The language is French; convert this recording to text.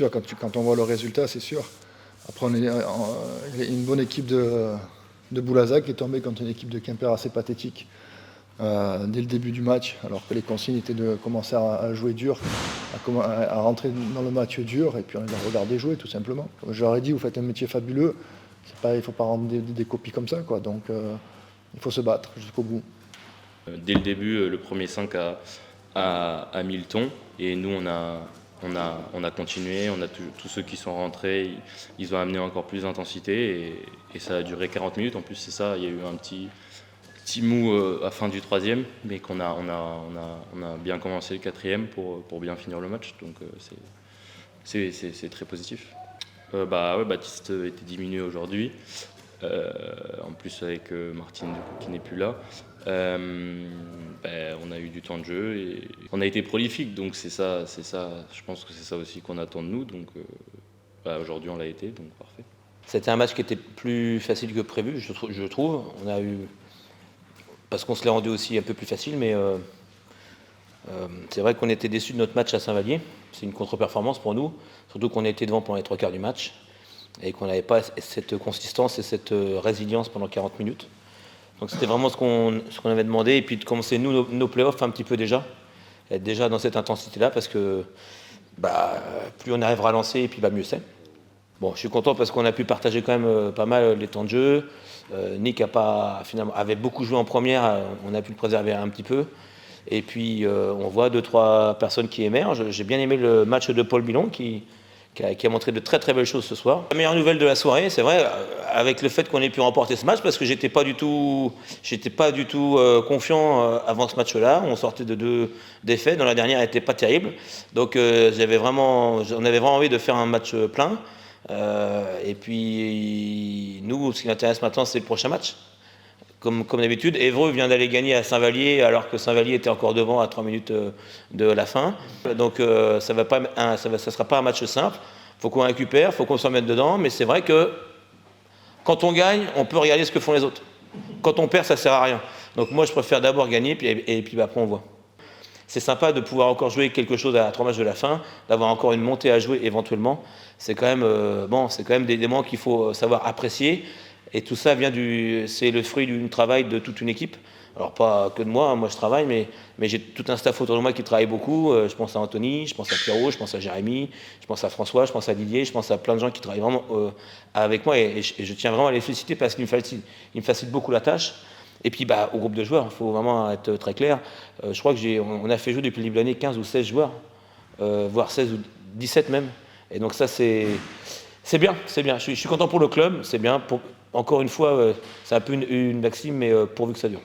sûr, quand on voit le résultat, c'est sûr. Après, il y a une bonne équipe de Boulazac qui est tombée contre une équipe de Quimper assez pathétique dès le début du match, alors que les consignes étaient de commencer à jouer dur, à rentrer dans le match dur, et puis on les a regardés jouer tout simplement. Comme je leur ai dit, vous faites un métier fabuleux, il ne faut pas rendre des copies comme ça, quoi. Donc il faut se battre jusqu'au bout. Dès le début, le premier 5 a mis le ton, et nous on a continué, tous ceux qui sont rentrés, ils ont amené encore plus d'intensité, et ça a duré 40 minutes. En plus c'est ça, il y a eu un petit mou à la fin du troisième, mais on a bien commencé le quatrième pour bien finir le match, donc c'est très positif. Ouais, Baptiste était diminué aujourd'hui, en plus avec Martine du coup, qui n'est plus là. On a eu du temps de jeu et on a été prolifique, donc c'est ça, je pense que c'est ça aussi qu'on attend de nous, donc aujourd'hui on l'a été, donc parfait. C'était un match qui était plus facile que prévu, je trouve. On a eu, parce qu'on se l'est rendu aussi un peu plus facile, mais c'est vrai qu'on était déçus de notre match à Saint-Vallier. C'est une contre-performance pour nous, surtout qu'on a été devant pendant les 3/4 du match et qu'on n'avait pas cette consistance et cette résilience pendant 40 minutes. Donc c'était vraiment ce qu'on avait demandé, et puis de commencer nos playoffs un petit peu déjà, être déjà dans cette intensité-là, parce que plus on arrivera à lancer, et puis mieux c'est. Bon, je suis content parce qu'on a pu partager quand même pas mal les temps de jeu. Nick avait beaucoup joué en première, on a pu le préserver un petit peu. Et puis on voit 2-3 personnes qui émergent. J'ai bien aimé le match de Paul Milon qui a montré de très très belles choses ce soir. La meilleure nouvelle de la soirée, c'est vrai, avec le fait qu'on ait pu remporter ce match, parce que j'étais pas du tout confiant avant ce match-là. On sortait de 2 défaites, dont la dernière n'était pas terrible. Donc on avait vraiment envie de faire un match plein. Et puis nous, ce qui nous intéresse maintenant, c'est le prochain match. Comme d'habitude, Évreux vient d'aller gagner à Saint-Vallier, alors que Saint-Vallier était encore devant à 3 minutes de la fin. Donc ça ne sera pas un match simple. Il faut qu'on récupère, il faut qu'on s'en mette dedans. Mais c'est vrai que quand on gagne, on peut regarder ce que font les autres. Quand on perd, ça ne sert à rien. Donc moi, je préfère d'abord gagner, et puis après on voit. C'est sympa de pouvoir encore jouer quelque chose à 3 matchs de la fin, d'avoir encore une montée à jouer éventuellement. C'est quand même des moments qu'il faut savoir apprécier. Et tout ça c'est le fruit du travail de toute une équipe. Alors pas que de moi je travaille, mais j'ai tout un staff autour de moi qui travaille beaucoup. Je pense à Anthony, je pense à Pierrot, je pense à Jérémy, je pense à François, je pense à Didier, je pense à plein de gens qui travaillent vraiment avec moi, et je tiens vraiment à les féliciter parce qu'ils me facilitent beaucoup la tâche. Et puis au groupe de joueurs, il faut vraiment être très clair. Je crois on a fait jouer depuis le début de l'année 15 ou 16 joueurs, voire 16 ou 17 même. Et donc ça c'est bien, c'est bien. Je suis content pour le club, c'est bien. Encore une fois, c'est un peu une maxime, mais pourvu que ça dure.